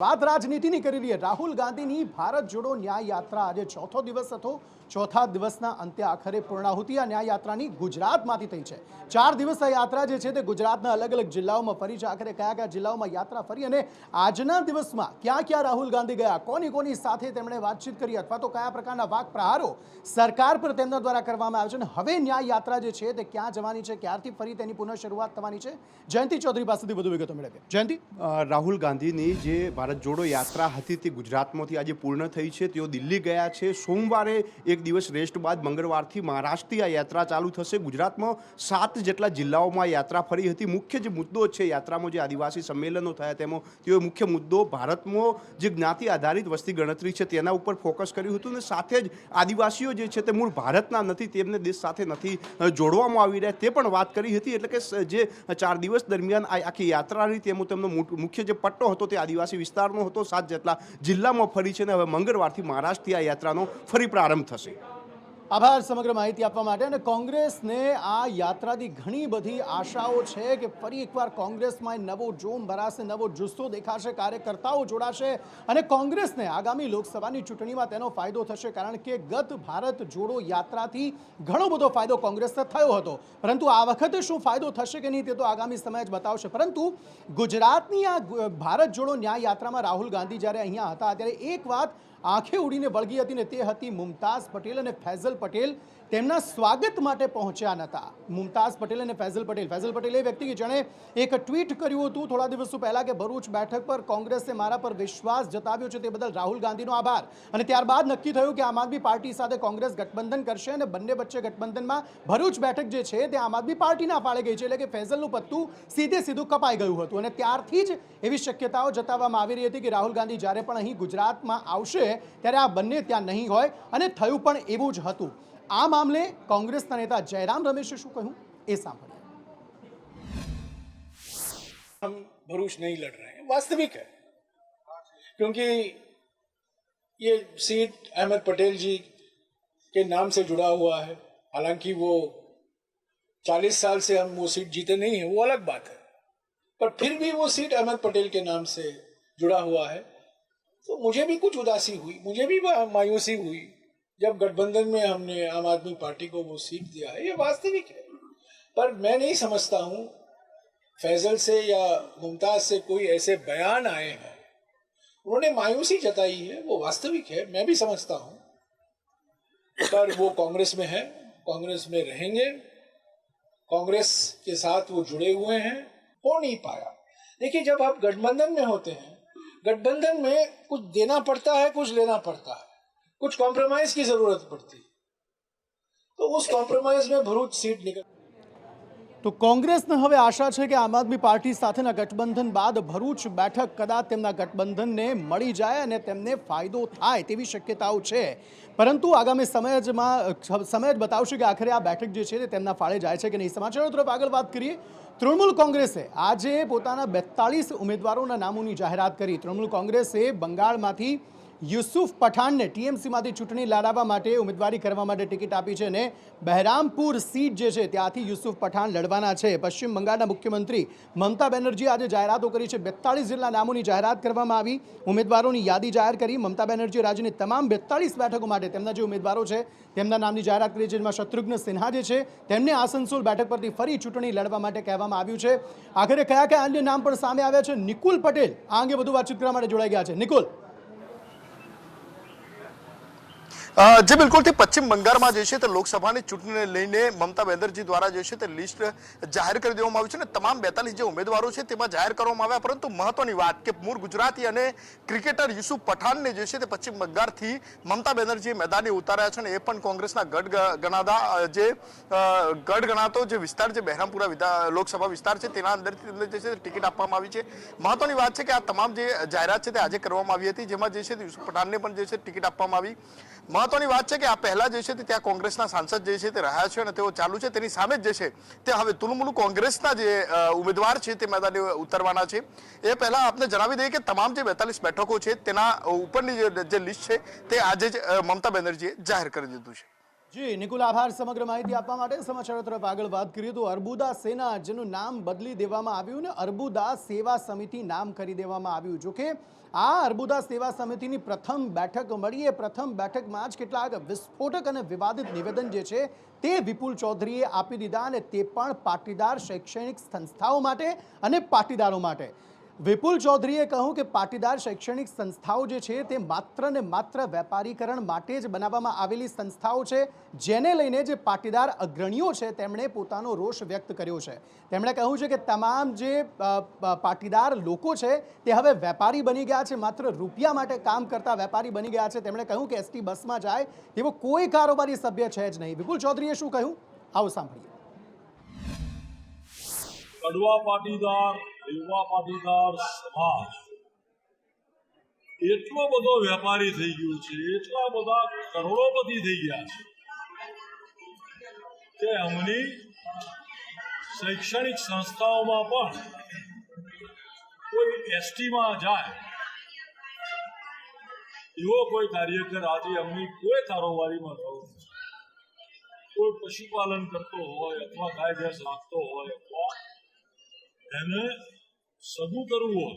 વાત રાજનીતિની કરી લઈએ। રાહુલ ગાંધીની ભારત જોડો ન્યાય યાત્રા આજે ચોથો દિવસ હતો। ચોથા દિવસના અંતે આખરે પૂર્ણાહુતિ આ ન્યાય યાત્રાની ગુજરાતમાંથી થઈ છે। 4 દિવસ આ યાત્રા જે છે તે ગુજરાતના અલગ અલગ જિલ્લાઓમાં ફરી છે। આખરે કયા કયા જિલ્લાઓમાં યાત્રા ફરી અને આજના દિવસમાં ક્યાં ક્યાં રાહુલ ગાંધી ગયા, કોની કોની સાથે તેમણે વાતચીત કરી અથવા તો કયા પ્રકારના વાક પ્રહારો સરકાર પર તેમના દ્વારા કરવામાં આવે છે અને હવે ન્યાય યાત્રા જે છે તે ક્યાં જવાની છે, ક્યારથી ફરી તેની પુનઃ શરૂઆત થવાની છે, જયંતિ ચૌધરી પાસેથી વધુ વિગતો મેળવીએ। જયંતિ, રાહુલ ગાંધીની જે ભારત જોડો યાત્રા હતી તે ગુજરાતમાંથી આજે પૂર્ણ થઈ છે। તેઓ દિલ્હી ગયા છે। સોમવારે એક દિવસ રેસ્ટ બાદ મંગળવારથી મહારાષ્ટ્રથી આ યાત્રા ચાલુ થશે। ગુજરાતમાં 7 જેટલા જિલ્લાઓમાં યાત્રા ફરી હતી। મુખ્ય જે મુદ્દો છે યાત્રામાં, જે આદિવાસી સંમેલનો થયા તેમાં તેઓ મુખ્ય મુદ્દો ભારતમાં જે જ્ઞાતિ આધારિત વસ્તી ગણતરી છે તેના ઉપર ફોકસ કર્યું હતું અને સાથે જ આદિવાસીઓ જે છે તે મૂળ ભારતના નથી, તેમને દેશ સાથે નથી જોડવામાં આવી રહ્યા તે પણ વાત કરી હતી। એટલે કે જે 4 દિવસ દરમિયાન આ આખી યાત્રા રહી તેમાં તેમનો મુખ્ય જે પટ્ટો હતો તે આદિવાસી વિસ્તારનો હતો। 7 જેટલા જિલ્લામાં ફરી છે અને હવે મંગળવારથી મહારાષ્ટ્રથી આ યાત્રાનો ફરી પ્રારંભ થશે। આભાર સમગ્ર માહિતી આપવા માટે। અને કોંગ્રેસને આ યાત્રાથી ઘણી બધી આશાઓ છે કે ફરી એકવાર કોંગ્રેસમાં નવો જોમ ભરાશે, નવો જુસ્સો દેખાશે, કાર્યકર્તાઓ જોડાશે અને કોંગ્રેસને આગામી લોકસભાની ચૂંટણીમાં તેનો ફાયદો થશે। કારણ કે ગત ભારત જોડો યાત્રાથી ઘણો બધો ફાયદો કોંગ્રેસને થયો હતો, પરંતુ આ વખતે શું ફાયદો થશે કે નહીં તે તો આગામી સમય જ બતાવશે। પરંતુ ગુજરાતની આ ભારત જોડો ન્યાય યાત્રામાં રાહુલ ગાંધી જ્યારે અહીંયા હતા ત્યારે એક વાત આંખે ઉડીને વળગી હતી ને તે હતી મુમતાઝ પટેલ અને ફૈઝલ પટેલ તેમના સ્વાગત માટે પહોંચ્યા નહોતા। મુમતાઝ પટેલ અને ફૈઝલ પટેલ એ વ્યક્તિ કે જેણે એક ટ્વીટ કર્યું હતું થોડા દિવસો પહેલા કે ભરૂચ બેઠક પર કોંગ્રેસે મારા પર વિશ્વાસ જતાવ્યો છે, તે બદલ રાહુલ ગાંધીનો આભાર। અને ત્યારબાદ નક્કી થયું કે આમ આદમી પાર્ટી સાથે કોંગ્રેસ ગઠબંધન કરશે અને બંને વચ્ચે ગઠબંધનમાં ભરૂચ બેઠક જે છે તે આમ આદમી પાર્ટીના ફાળે ગઈ છે, એટલે કે ફૈઝલનું પત્તું સીધું કપાઈ ગયું હતું અને ત્યારથી જ એવી શક્યતાઓ જતાવવામાં આવી રહી હતી કે રાહુલ ગાંધી જ્યારે પણ અહીં ગુજરાતમાં આવશે ત્યારે આ બંને ત્યાં નહીં હોય અને થયું પણ એવું જ હતું। આ મામલે कांग्रेस नेता जयराम रमेशे शू कहूं ए सांभळिए। हम भरूच नहीं लड़ रहे हैं, वास्तविक है, क्योंकि ये सीट अहमद पटेल जी के नाम से जुड़ा हुआ है। हालांकि वो 40 साल से हम वो सीट जीते नहीं है, वो अलग बात है, पर फिर भी वो सीट अहमद पटेल के नाम से जुड़ा हुआ है। तो मुझे भी कुछ उदासी हुई, मुझे भी मायूसी हुई जब गठबंधन में हमने आम आदमी पार्टी को वो सीट दिया है। ये वास्तविक है, पर मैं नहीं समझता हूं फैजल से या मुमताज से कोई ऐसे बयान आए हैं, उन्होंने मायूसी जताई है, वो वास्तविक है, मैं भी समझता हूं, पर वो कांग्रेस में है, कांग्रेस में रहेंगे, कांग्रेस के साथ वो जुड़े हुए हैं। हो नहीं पाया। देखिए, जब आप गठबंधन में होते हैं, गठबंधन में कुछ देना पड़ता है, कुछ लेना पड़ता है, कुछ कॉम्प्रोमाइज की जरूरत पड़ती है, तो उस कॉम्प्रोमाइज में भरूच सीट निकल। तो कांग्रेसने हवे आशा है कि आम आदमी पार्टी साथेना गठबंधन बाद भरूच बैठक कदाच तेमना गठबंधनने मळी जाय अने तेमने फायदो थाय तेवी शक्यताओ छे, परंतु आगामी समय ज बतावशे कि आखरे आ बैठक जे छे ते तेमना फाळे जाय छे कि नहीं। समाचारों तरफ आगळ बात करिए। तृणमूल कांग्रेसे आजे पोताना 42 उम्मीदवारोना नामोनी जाहेरात करी। तृणमूल कांग्रेसे बंगाळमांथी यूसुफ पठाण ने टीएमसी में चूंटणी लड़वा माटे उम्मीदवारी करवा माटे टिकट आपी है ने बहरामपुर सीट जे छे त्यांथी यूसुफ पठाण लड़वाना छे। पश्चिम बंगाळना मुख्यमंत्री ममता बेनर्जी आज जाहेरातो करी छे। 42 जेटला नामोनी जाहेरात करवामां आवी, उम्मीदवारोनी यादी जाहेर करी। ममता बेनर्जी राज्यनी तमाम 42 बेठको माटे तेमना जे उम्मीदवारो छे तेमना नामनी जाहेरात करी, जेमां शत्रुघ्न सिन्हा जे छे तेमने आसनसोल बेठक परथी फरी चूंटणी लड़वा माटे कहेवामां आव्युं छे। आखरे कया कया अन्य नाम पण सामे आव्या छे, निकुल पटेल आ अंगे વધુ વાતચીત કરવા માટે જોડાઈ ગયા છે। નિકુલ, जी बिल्कुल थी पश्चिम बंगाल में लोकसभा की चूंटणी ने लईने ममता बेनर्जी द्वारा लिस्ट जाहिर कर देवामां आवी छे। तमाम 42 जो उम्मीदवारों है तेमां जाहिर करवामां आव्या, परंतु महत्वनी वात के मूळ गुजराती अने क्रिकेटर यूसुफ पठाण ने पश्चिम बंगाल थी ममता बेनर्जी मैदाने उतार्या छे। ए पण कांग्रेसना गढ़ गणाता जे गढ़ गणातो जे विस्तार जे बहरामपुरा लोकसभा विस्तार है तेना अंदरथी टिकट आपवामां आवी छे। महत्वनी वात छे कि आ तमाम जे जाहेरात छे आज करवामां आवी हती, जेमां यूसुफ पठाण ने पण टिकट आपवामां आवी। महत्वनी बात है कि आ पहला त्या कांग्रेसना सांसद जे छे ते रह्या छे अने तेओ चालू छे, तेनी सामे जे छे ते हवे तृणमूल कांग्रेसना जे उम्मीदवार छे ते मैदाने उतरवाना छे। ए पहला आपने जणावी दઈએ કે તમામ જે 42 બેઠકો છે તેના ઉપરની જે લિસ્ટ છે તે આજે જ મમતા બેનર્જીએ જાહેર કરી દીધું છે। જી નિકુલ, આભાર સમગ્ર માહિતી આપવા માટે। સમાચારો તરફ આગળ વાત કરીએ તો અર્બુદા સેના, જેનું નામ બદલી દેવામાં આવ્યું ને અર્બુદા સેવા સમિતિ નામ કરી દેવામાં આવ્યું। જો કે આ અર્બુદા સેવા સમિતિની પ્રથમ બેઠક મળી, એ પ્રથમ બેઠકમાં જ કેટલાક વિસ્ફોટક અને વિવાદિત નિવેદન જે છે તે વિપુલ ચૌધરીએ આપી દીધા, અને તે પણ પાટીદાર શૈક્ષણિક સંસ્થાઓ માટે અને પાટીદારો માટે। વિપુલ ચૌધરીએ કહ્યું કે પાટીદાર શૈક્ષણિક સંસ્થાઓ જે છે તે માત્ર ને માત્ર વેપારીકરણ માટે જ બનાવવામાં આવેલી સંસ્થાઓ છે, જેને લઈને જે પાટીદાર અગ્રણીઓ છે તેમણે પોતાનો રોષ વ્યક્ત કર્યો છે। તેમણે કહ્યું છે કે તમામ જે પાટીદાર લોકો છે તે હવે વેપારી બની ગયા છે, માત્ર રૂપિયા માટે કામ કરતા વેપારી બની ગયા છે। તેમણે કહ્યું કે એસટી બસમાં જાય તેવો કોઈ કારોબારી સભ્ય છે જ નહીં। વિપુલ ચૌધરીએ શું કહ્યું, આવો સાંભળીએ। કડવા પાટીદાર, એવા પાટીદાર સમાજ એટલો બધો વેપારી થઈ ગયો છે, એટલા બધા કરોડોપતિ થઈ ગયા છે કે અમની શૈક્ષણિક સંસ્થાઓમાં પણ કોઈ એસટીમાં જાય એવો કોઈ કાર્યકર આજે અમની કોઈ કારોબારીમાં રહ્યો નથી। કોઈ પશુપાલન કરતો હોય અથવા ગાય ભેંસ રાખતો હોય અથવા એને સગું કરવું હોય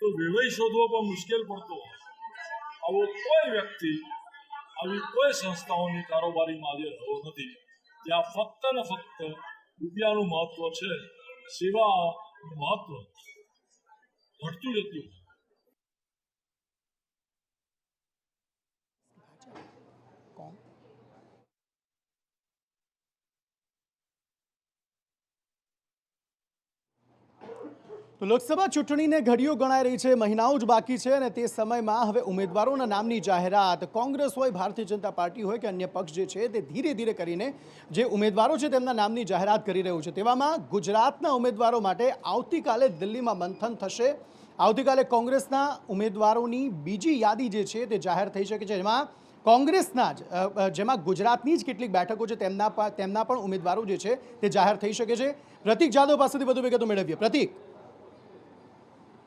તો વિવય શોધવો પણ મુશ્કેલ પડતો હોય, આવો કોઈ વ્યક્તિ આવી કોઈ સંસ્થાઓની કારોબારીમાં આજે રહ્યો નથી। ત્યાં ફક્ત ને ફક્ત રૂપિયાનું મહત્વ છે, સેવાનું મહત્વ ઘટતું જતું। તો લોકસભા ચૂંટણીને ઘડીઓ ગણાઈ રહી છે, મહિનાઓ જ બાકી છે, અને તે સમયમાં હવે ઉમેદવારોના નામની જાહેરાત કોંગ્રેસ હોય, ભારતીય જનતા પાર્ટી હોય કે અન્ય પક્ષ જે છે તે ધીરે ધીરે કરીને જે ઉમેદવારો છે તેમના નામની જાહેરાત કરી રહ્યું છે। તેવામાં ગુજરાતના ઉમેદવારો માટે આવતીકાલે દિલ્હીમાં મંથન થશે। આવતીકાલે કોંગ્રેસના ઉમેદવારોની બીજી યાદી જે છે તે જાહેર થઈ શકે છે, જેમાં કોંગ્રેસના જેમાં ગુજરાતની જ કેટલીક બેઠકો છે તેમના પણ ઉમેદવારો જે છે તે જાહેર થઈ શકે છે। પ્રતીક જાદવ પાસેથી વધુ વિગતો મેળવીએ। પ્રતીક,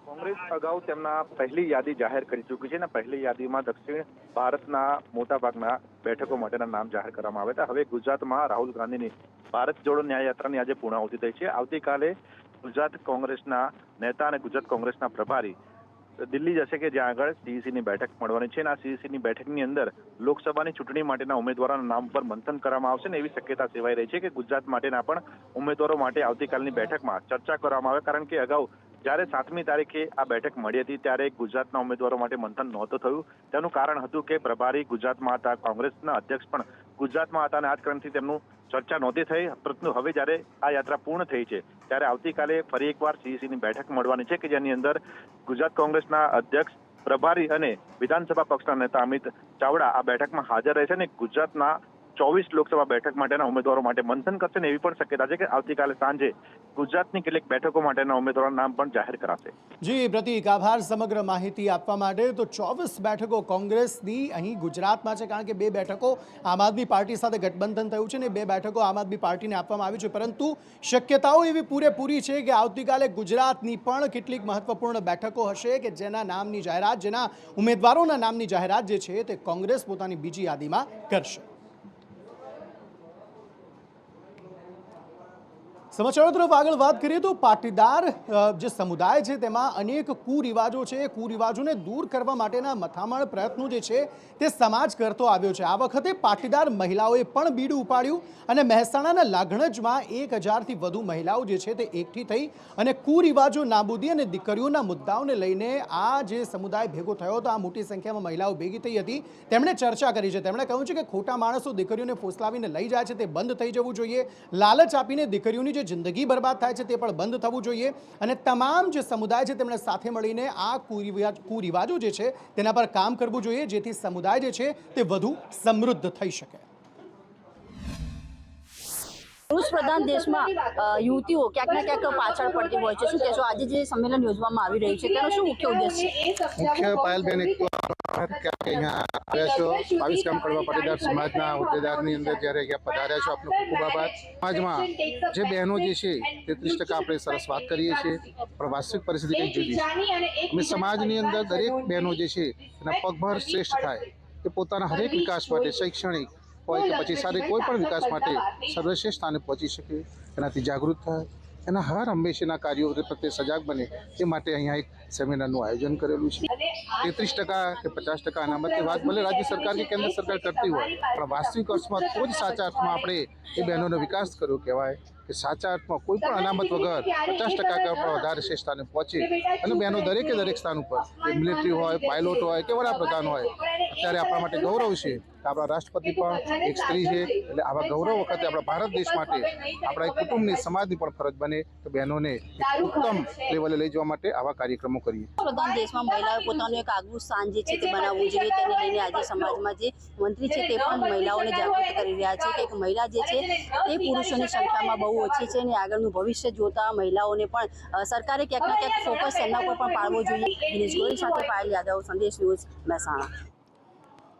કોંગ્રેસ અગાઉ તેમના પહેલી યાદી જાહેર કરી ચૂકી છે અને પહેલી યાદીમાં દક્ષિણ ભારતના મોટાભાગના બેઠકો માટેના નામ જાહેર કરવામાં આવ્યા હતા। હવે ગુજરાતમાં રાહુલ ગાંધીની ભારત જોડો ન્યાય યાત્રાની આજે પૂર્ણાહુતિ થઈ છે। આવતીકાલે ગુજરાત કોંગ્રેસના નેતા અને ગુજરાત કોંગ્રેસના પ્રભારી દિલ્હી જશે કે જ્યાં આગળ સીઈસીની બેઠક મળવાની છે અને આ સીઈસીની બેઠકની અંદર લોકસભાની ચૂંટણી માટેના ઉમેદવારોના નામ પર મંથન કરવામાં આવશે ને એવી શક્યતા સેવાઈ રહી છે કે ગુજરાત માટેના પણ ઉમેદવારો માટે આવતીકાલની બેઠકમાં ચર્ચા કરવામાં આવે, કારણ કે અગાઉ જ્યારે 7મી તારીખે આ બેઠક મળી હતી ત્યારે ગુજરાતના ઉમેદવારો માટે મંથન નહોતું થયું। તેનું કારણ હતું કે પ્રભારી ગુજરાતમાં હતા, કોંગ્રેસના અધ્યક્ષ પણ ગુજરાતમાં હતા અને આ જ કારણથી તેમનું ચર્ચા નહોતી થઈ। પરંતુ હવે જ્યારે આ યાત્રા પૂર્ણ થઈ છે ત્યારે આવતીકાલે ફરી એકવાર સીઈસીની બેઠક મળવાની છે કે જેની અંદર ગુજરાત કોંગ્રેસના અધ્યક્ષ, પ્રભારી અને વિધાનસભા પક્ષના નેતા અમિત ચાવડા આ બેઠકમાં હાજર રહેશે અને ગુજરાતના 24 લોકસભા બેઠક માટેના ઉમેદવારો માટે મંથન કરશે ને એવી પણ શક્યતા છે કે આવતીકાલે સાંજે ગુજરાતની કેટલીક બેઠકો માટેના ઉમેદવારોના નામ પણ જાહેર કરાશે। જી પ્રતીક, આભાર સમગ્ર માહિતી આપવા માટે। તો 24 બેઠકો કોંગ્રેસની અહીં ગુજરાતમાં છે, કારણ કે 2 બેઠકો આમ આદમી પાર્ટી સાથે ગઠબંધન થયું છે ને 2 બેઠકો આમ આદમી પાર્ટીને આપવામાં આવી છે, પરંતુ શક્યતાઓ એવી પૂરેપૂરી છે કે આવતીકાલે ગુજરાતની પણ કેટલીક મહત્વપૂર્ણ બેઠકો હશે કે જેના નામની જાહેરાત, જેના ઉમેદવારોના નામની જાહેરાત જે છે તે કોંગ્રેસ પોતાની બીજી યાદીમાં કરશે। સમાચારો તરફ આગળ વાત કરીએ તો પાટીદાર જે સમુદાય છે તેમાં અનેક કુરિવાજો છે, કુરિવાજોને દૂર કરવા માટેના મથામણ પ્રયત્નો જે છે તે સમાજ કરતો આવ્યો છે। આ વખતે પાટીદાર મહિલાઓએ પણ બીડું ઉપાડ્યું અને મહેસાણાના લાગણજમાં 1000થી વધુ મહિલાઓ જે છે તે એકઠી થઈ અને કુરિવાજો નાબૂદી અને દીકરીઓના મુદ્દાઓને લઈને આ જે સમુદાય ભેગો થયો હતો, આ મોટી સંખ્યામાં મહિલાઓ ભેગી થઈ હતી, તેમણે ચર્ચા કરી છે। તેમણે કહ્યું છે કે ખોટા માણસો દીકરીઓને ફોસલાવીને લઈ જાય છે તે બંધ થઈ જવું જોઈએ, લાલચ આપીને દીકરીઓની જે જિંદગી બરબાદ થાય છે તે પણ બંધ થવું જોઈએ અને તમામ જે સમુદાય છે તેમણે સાથે મળીને આ કુરિવાજો જે છે તેના પર કામ કરવું જોઈએ, જેથી સમુદાય જે છે તે વધુ સમૃદ્ધ થઈ શકે। પુરુષ પ્રધાન દેશમાં યુવતીઓ ક્યાંક ને ક્યાંક પાછળ પડતી હોય છે, શું કહેશો? આજે જે સંમેલન યોજવામાં આવી રહ્યું છે તેનો શું મુખ્ય ઉદ્દેશ છે? મુખ્ય પાયલબેન એક અહીંયા આવ્યા છો 22 ગામ કડવા પાટીદાર સમાજના હોદ્દેદારની અંદર જ્યારે અહીંયા પધાર્યા છો, આપનો ખૂબ આભાર। સમાજમાં જે બહેનો જે છે 33% આપણે સરસ વાત કરીએ છીએ, પણ વાસ્તવિક પરિસ્થિતિ કંઈક જુદી છે। અમે સમાજની અંદર દરેક બહેનો જે છે એના પગભર શ્રેષ્ઠ થાય, તે પોતાના હરેક વિકાસ માટે શૈક્ષણિક, હોય કે પછી સારી કોઈ પણ વિકાસ માટે સર્વશ્રેષ્ઠ સ્થાને પહોંચી શકે, એનાથી જાગૃત થાય, એના હર હંમેશના કાર્યો પ્રત્યે સજાગ બને એ માટે અહીંયા એક સેમિનારનું આયોજન કરેલું છે. 33% કે 50% અનામતની વાત ભલે રાજ્ય સરકાર કે કેન્દ્ર સરકાર કરતી હોય, પણ વાસ્તવિક અર્થમાં તો જ સાચા અર્થમાં આપણે એ બહેનોનો વિકાસ કર્યો કહેવાય કે સાચા અર્થમાં કોઈ પણ અનામત વગર 50% કરતાં વધારે શ્રેષ્ઠ સ્થાને પહોંચે. અને બહેનો દરેકે દરેક સ્થાન ઉપર મિલિટરી હોય, પાયલોટ હોય કે વડાપ્રધાન હોય, અત્યારે આપણા માટે ગૌરવ છે કે આપણા રાષ્ટ્રપતિ પણ એક સ્ત્રી છે. એટલે આવા ગૌરવ વખતે આપણા ભારત દેશ માટે આપણા એક કુટુંબની સમાજની પણ ફરજ બને કે બહેનોને એક ઉત્તમ લેવલે લઈ જવા માટે આવા કાર્યક્રમો કરીએ. પ્રધાન દેશમાં મહિલાઓએ પોતાનું એક આગવું સ્થાન જે છે તે બનાવવું જોઈએ, તેને લઈને આજે સમાજમાં જે મંત્રી છે તે પણ મહિલાઓને જાગૃત કરી રહ્યા છે કે એક મહિલા જે છે તે પુરુષોની સંખ્યામાં બહુ ઓછી છે અને આગળનું ભવિષ્ય જોતા મહિલાઓને પણ સરકારે ક્યાંક ને ક્યાંક ફોકસ એમના પર પણ પાડવો જોઈએ. દિનેશ ગોહિલ સાથે પાયલ યાદવ, સંદેશ ન્યૂઝ, મહેસાણા.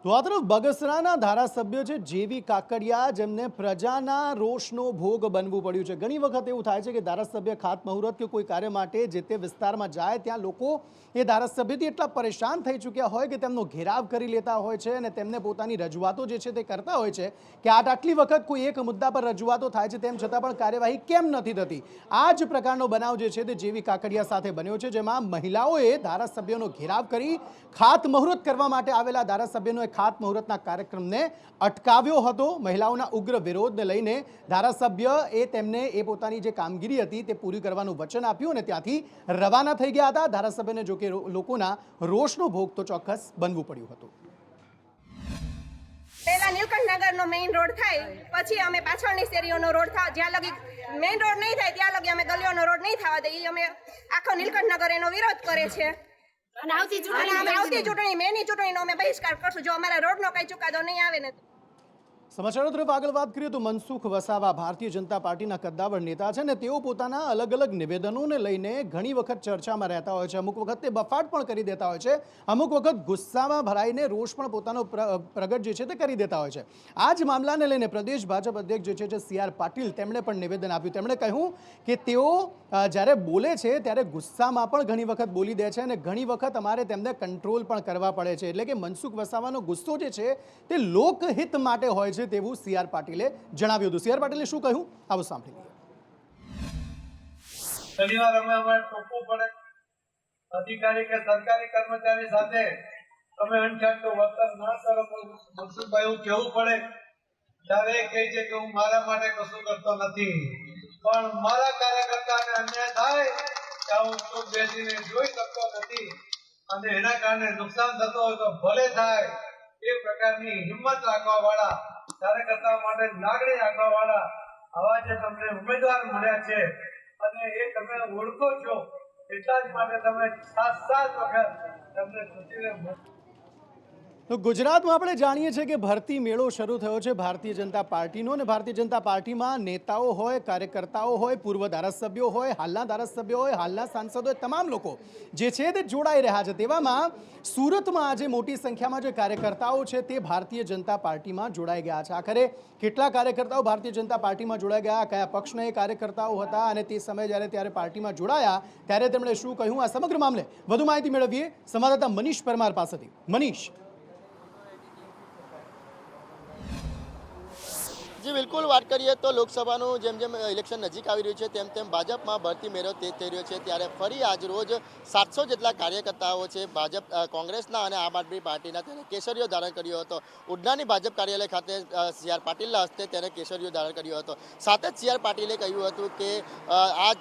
તો આ તરફ બગસરાના ધારાસભ્ય છે જેવી કાકડિયા, જેમને પ્રજાના રોષનો ભોગ બનવું પડ્યું છે. ઘણી વખત એવું થાય છે કે ધારાસભ્ય ખાતમુહૂર્ત કે કોઈ કાર્ય માટે જે તે વિસ્તારમાં જાય ત્યાં લોકો એ ધારાસભ્યથી એટલા પરેશાન થઈ ચૂક્યા હોય કે તેમનો ઘેરાવ કરી લેતા હોય છે અને તેમને પોતાની રજૂઆતો જે છે તે કરતા હોય છે કે આટલી વખત કોઈ એક મુદ્દા પર રજૂઆતો થાય છે તેમ છતાં પણ કાર્યવાહી કેમ નથી થતી. આ જ પ્રકારનો બનાવ જે છે તે જેવી કાકડિયા સાથે બન્યો છે, જેમાં મહિલાઓએ ધારાસભ્યનો ઘેરાવ કરી ખાતમુહૂર્ત કરવા માટે આવેલા ધારાસભ્યનો ખાતમુહૂર્તના કાર્યક્રમને અટકાવ્યો હતો. મહિલાઓના ઉગ્ર વિરોધને લઈને ધારાસભ્ય તેમને પોતાની જે કામગીરી હતી તે પૂરી કરવાનું વચન આપ્યું અને ત્યાંથી રવાના થઈ ગયા હતા. ધારાસભ્યને જો કે લોકોના રોષનો ભોગ તો ચોક્કસ બનવું પડ્યું હતું. પહેલા નીલકંઠનગરનો મેઇન રોડ થાય, પછી અમે પાછળની શેરીઓનો રોડ થાય, જ્યાં લગી મેઇન રોડ નહીં થાય ત્યાં લગી અમે ગલીઓનો રોડ નહીં થવા દઈએ. અમે આખો નીલકંઠનગર એનો વિરોધ કરે છે અને આવતી ચૂંટણી મેની ચૂંટણીનો અમે બહિષ્કાર કરશું જો અમારા રોડનો કઈ ચુકાદો નહીં આવે ને. સમાચારો તરફ આગળ વાત કરીએ તો મનસુખ વસાવા ભારતીય જનતા પાર્ટીના કદ્દાવર નેતા છે અને તેઓ પોતાના અલગ અલગ નિવેદનોને લઈને ઘણી વખત ચર્ચામાં રહેતા હોય છે. અમુક વખત તે બફાટ પણ કરી દેતા હોય છે, અમુક વખત ગુસ્સામાં ભરાઈને રોષ પણ પોતાનો પ્રગટ જે છે તે કરી દેતા હોય છે. આ જ મામલાને લઈને પ્રદેશ ભાજપ અધ્યક્ષ જે છે CR પાટીલ તેમણે પણ નિવેદન આપ્યું. તેમણે કહ્યું કે તેઓ જ્યારે બોલે છે ત્યારે ગુસ્સામાં પણ ઘણી વખત બોલી દે છે અને ઘણી વખત અમારે તેમને કંટ્રોલ પણ કરવા પડે છે. એટલે કે મનસુખ વસાવાનો ગુસ્સો જે છે તે લોકહિત માટે હોય છે તેવું CR પાટીલે જણાવ્યું હતું. CR પાટીલે શું કહ્યું આવો સાંભળી લઈએ. ઘણીવાર અમારે ટોકવું પડે, અધિકારી કે સરકારી કર્મચારી સાથે તમે અણછાટતું વર્તન ના કરો. મનસુખભાઈ એવું કહેવું પડે ત્યારે એ કહે છે કે હું મારા માટે કશું કરતો નથી, પણ મારા કાર્યકર્તાને અન્યાય થાય ત્યાં હું ચૂપ બેસીને જોઈ શકતો નથી અને એના કારણે નુકસાન થતો હોય તો ભલે થાય એ પ્રકારની હિંમત રાખવા વાળા, કાર્યકર્તાઓ માટે લાગણી રાખવા વાળા આવા જે તમને ઉમેદવાર મળ્યા છે અને એ તમે ઓળખો છો એટલા જ માટે તમે 7 વખત તમને ચૂંટીને. તો ગુજરાતમાં આપણે જાણીએ છીએ કે ભરતી મેળો શરૂ થયો છે ભારતીય જનતા પાર્ટીનો અને ભારતીય જનતા પાર્ટીમાં નેતાઓ હોય, કાર્યકર્તાઓ હોય, પૂર્વ ધારાસભ્યો હોય, હાલના ધારાસભ્યો હોય, હાલના સાંસદો હોય, તમામ લોકો જે છે તે જોડાઈ રહ્યા છે. તેવામાં સુરતમાં આજે મોટી સંખ્યામાં જે કાર્યકર્તાઓ છે તે ભારતીય જનતા પાર્ટીમાં જોડાઈ ગયા છે. આખરે કેટલા કાર્યકર્તાઓ ભારતીય જનતા પાર્ટીમાં જોડાઈ ગયા, કયા પક્ષના એ કાર્યકર્તાઓ હતા અને તે સમયે જ્યારે પાર્ટીમાં જોડાયા ત્યારે તેમણે શું કહ્યું, આ સમગ્ર મામલે વધુ માહિતી મેળવીએ સંવાદદાતા મનીષ પરમાર પાસેથી. મનીષ. જી બિલકુલ, વાત કરીએ તો લોકસભાનું જેમ જેમ ઇલેક્શન નજીક આવી રહ્યું છે તેમ તેમ ભાજપમાં ભરતી મેળો તેજ થઈ રહ્યો છે. ત્યારે ફરી આજ રોજ 700 જેટલા કાર્યકર્તાઓ છે ભાજપ, કોંગ્રેસના અને આમ આદમી પાર્ટીના તેને કેસરીઓ ધારણ કર્યો હતો. ઉડનાની ભાજપ કાર્યાલય ખાતે CR પાટીલના હસ્તે તેને કેસરીઓ ધારણ કર્યો હતો. સાથે જ CR પાટીલે કહ્યું હતું કે આ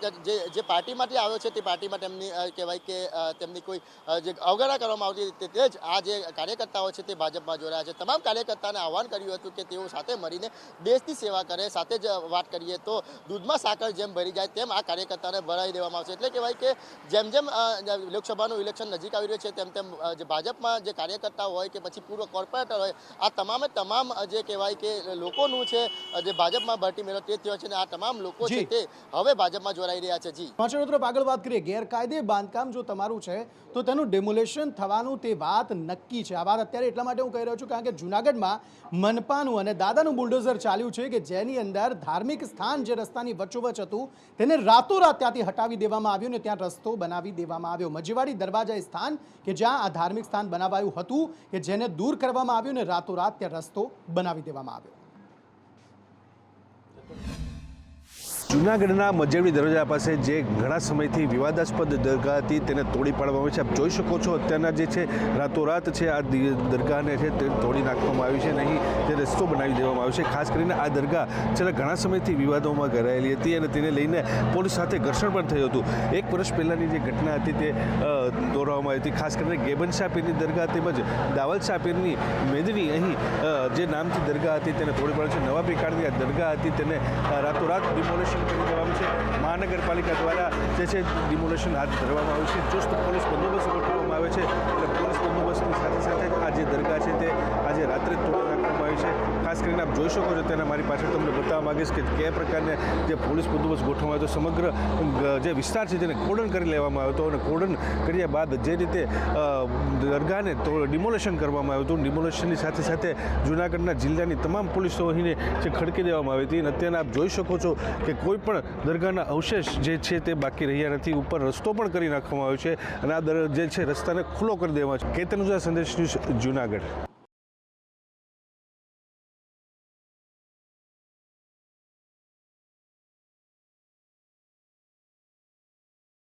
જે પાર્ટીમાંથી આવ્યો છે તે પાર્ટીમાં તેમની કહેવાય કે તેમની કોઈ જે અવગણના કરવામાં આવતી તે જ આ જે કાર્યકર્તાઓ છે તે ભાજપમાં જોડાયા છે. તમામ કાર્યકર્તાને આહવાન કર્યું હતું કે તેઓ સાથે મળીને દેશની સેવા કરે. સાથે જ વાત કરીએ તો દૂધમાં સાકર જેમ ભરી જાય તેમ આ કાર્યકર્તાને ભરાઈ દેવામાં આવશે. એટલે કહેવાય કે જેમ જેમ લોકસભાનું ઇલેક્શન નજીક આવી રહ્યું છે તેમ તેમ જે ભાજપમાં જે કાર્યકર્તાઓ હોય કે પછી પૂર્વ કોર્પોરેટર હોય, આ તમામ જે કહેવાય કે લોકોનું છે જે ભાજપમાં ભરતી મેળો તે થયો છે અને આ તમામ લોકો છે તે હવે ભાજપમાં જોડાઈ રહ્યા છે. જી સમાચારો તરફ આગળ વાત કરીએ. ગેરકાયદે બાંધકામ જો તમારું છે તો તેનું ડેમોલેશન થવાનું તે વાત નક્કી છે. આ વાત અત્યારે એટલા માટે હું કહી રહ્યો છું કારણ કે જૂનાગઢમાં મનપાનું અને દાદાનું બુલડોઝર ચાલ્યું છે કે જેની અંદર ધાર્મિક સ્થાન જે રસ્તાની વચ્ચોવચ હતું તેને રાતોરાત ત્યાંથી હટાવી દેવામાં આવ્યું ને ત્યાં રસ્તો બનાવી દેવામાં આવ્યો. મજીવાડી દરવાજા સ્થાન કે જ્યાં આ ધાર્મિક સ્થાન બનાવાયું હતું કે જેને દૂર કરવામાં આવ્યું ને રાતોરાત ત્યાં રસ્તો બનાવી દેવામાં આવ્યો. જૂનાગઢના મજેવડી દરવાજા પાસે જે ઘણા સમયથી વિવાદાસ્પદ દરગાહ હતી તેને તોડી પાડવામાં આવી છે. આપ જોઈ શકો છો અત્યારના જે છે રાતોરાત છે આ દરગાહને છે તે તોડી નાખવામાં આવી છે અને અહીં તે રસ્તો બનાવી દેવામાં આવ્યો છે. ખાસ કરીને આ દરગાહ છેલ્લા ઘણા સમયથી વિવાદોમાં ઘેરાયેલી હતી અને તેને લઈને પોલીસ સાથે ઘર્ષણ પણ થયું હતું. 1 વર્ષ પહેલાંની જે ઘટના હતી તે દોહરાવવામાં આવી હતી. ખાસ કરીને ગેબન શાહ પીરની દરગાહ તેમજ દાવલ શાહ પીરની મેદની અહીં જે નામથી દરગાહ હતી તેને તોડી પાડે છે. નવા પ્રકારની આ દરગાહ હતી તેને રાતોરાત ડિમોલિશ કરી દેવામાં છે. મહાનગરપાલિકા દ્વારા જે છે ડિમોલેશન હાથ ધરવામાં આવ્યું છે. ચુસ્ત પોલીસ બંદોબસ્ત ગોઠવવામાં આવે છે અને પોલીસ બંદોબસ્તની સાથે સાથે આ જે દરગાહ છે તે આજે રાત્રે તોડી નાખવામાં આવી છે. ખાસ કરીને આપ જોઈ શકો છો તેના મારી પાછળ તમને બતાવવા માંગીશ કે કયા પ્રકારને જે પોલીસ બંદોબસ્ત ગોઠવવામાં આવ્યો હતો. સમગ્ર જે વિસ્તાર છે તેને કોર્ડન કરી લેવામાં આવ્યો હતો અને કોર્ડન કર્યા બાદ જે રીતે દરગાહને ડિમોલેશન કરવામાં આવ્યું હતું, ડિમોલેશનની સાથે સાથે જૂનાગઢના જિલ્લાની તમામ પોલીસો અહીંને જે ખડકી દેવામાં આવી હતી અને અત્યારે આપ જોઈ શકો છો કે કોઈ પણ દરગાહના અવશેષ જે છે તે બાકી રહ્યા નથી. ઉપર રસ્તો પણ કરી નાખવામાં આવ્યો છે અને આ જે છે રસ્તાને ખુલ્લો કરી દેવામાં છે. કેતન સંદેશ ન્યૂઝ, જૂનાગઢ.